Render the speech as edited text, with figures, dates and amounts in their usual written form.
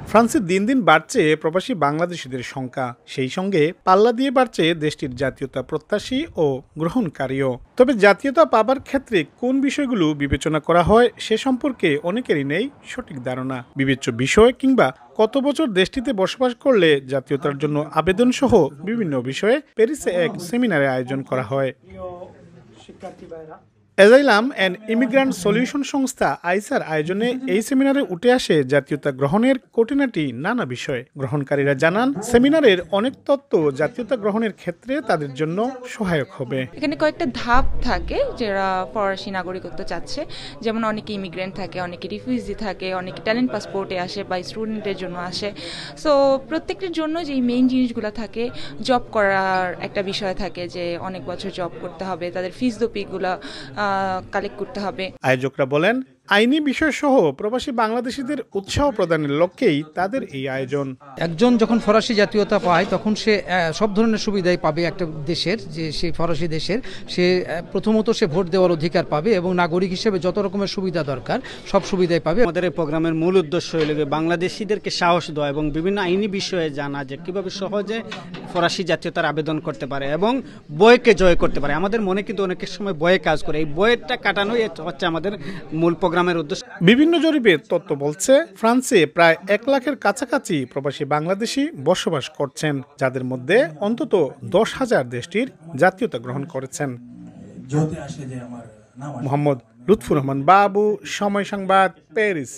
ফ্রান্সে দিন দিন বাড়ছে প্রবাসী বাংলাদেশিদের সংখ্যা, সেই সঙ্গে পাল্লা দিয়ে বাড়ছে দেশটির জাতীয়তা প্রত্যাশী ও গ্রহণকারীও। তবে জাতীয়তা পাবার ক্ষেত্রে কোন বিষয়গুলো বিবেচনা করা হয় সে সম্পর্কে অনেকেরই নেই সঠিক ধারণা। বিবেচ্য বিষয় কিংবা কত বছর দেশটিতে বসবাস করলে জাতীয়তার জন্য আবেদন সহ বিভিন্ন বিষয়ে প্যারিসে এক সেমিনারের আয়োজন করা হয়। অ্যাজাইলাম অ্যান্ড ইমিগ্রান্ট সলিউশন সংস্থা আইসার আয়োজনে এই সেমিনারে উঠে আসে জাতীয়তা গ্রহণের খুঁটিনাটি নানা বিষয়। গ্রহণকারীরা জানান, সেমিনারের অনেক তথ্য জাতীয়তা গ্রহণের ক্ষেত্রে তাদের জন্য সহায়ক হবে। এখানে কয়েকটা ধাপ থাকে যারা ফরাসি নাগরিকত্ব চাচ্ছে, যেমন অনেকে ইমিগ্রেন্ট থাকে, অনেকে রিফিউজি থাকে, অনেকে ট্যালেন্ট পাসপোর্টে আসে বা স্টুডেন্টের জন্য আসে। সো প্রত্যেকটার জন্য যে মেইন জিনিসগুলো থাকে, জব করার একটা বিষয় থাকে যে অনেক বছর জব করতে হবে, তাদের ফিস দপিগুলো কালেক্ট করতে হবে। আয়োজকরা বলেন, আইনি বিষয় সহ প্রবাসী বাংলাদেশিদের উৎসাহ প্রদানের লক্ষ্যেই তাদের এই আয়োজন। একজন যখন ফরাসি জাতীয়তা পায় তখন সে সব ধরনের সুবিধাই পাবে। একটা দেশের যে সেই ফরাসি দেশের সে প্রথমত সে ভোট দেওয়ার অধিকার পাবে এবং নাগরিক হিসেবে যত রকমের সুবিধা দরকার সব সুবিধাই পাবে। আমাদের এই প্রোগ্রামের মূল উদ্দেশ্য হল বাংলাদেশিদেরকে সাহস দেওয়া এবং বিভিন্ন আইনি বিষয়ে জানা যে কিভাবে সহজে ফরাসি জাতীয়তার আবেদন করতে পারে এবং বয়কে জয় করতে পারে। আমাদের মনে কিন্তু অনেক সময় বয়ে কাজ করে, এই বয়েরটা কাটানোই হচ্ছে আমাদের মূল প্রোগ্রামের উদ্দেশ্য। বিভিন্ন জরিপের তথ্য বলছে, ফ্রান্সে প্রায় 1 লাখের কাছাকাছি প্রবাসী বাংলাদেশি বসবাস করছেন, যাদের মধ্যে অন্তত 10,000 দেশটির জাতীয়তা গ্রহণ করেছেন। মোহাম্মদ লুৎফুর রহমান বাবু, সময় সংবাদ, প্যারিস।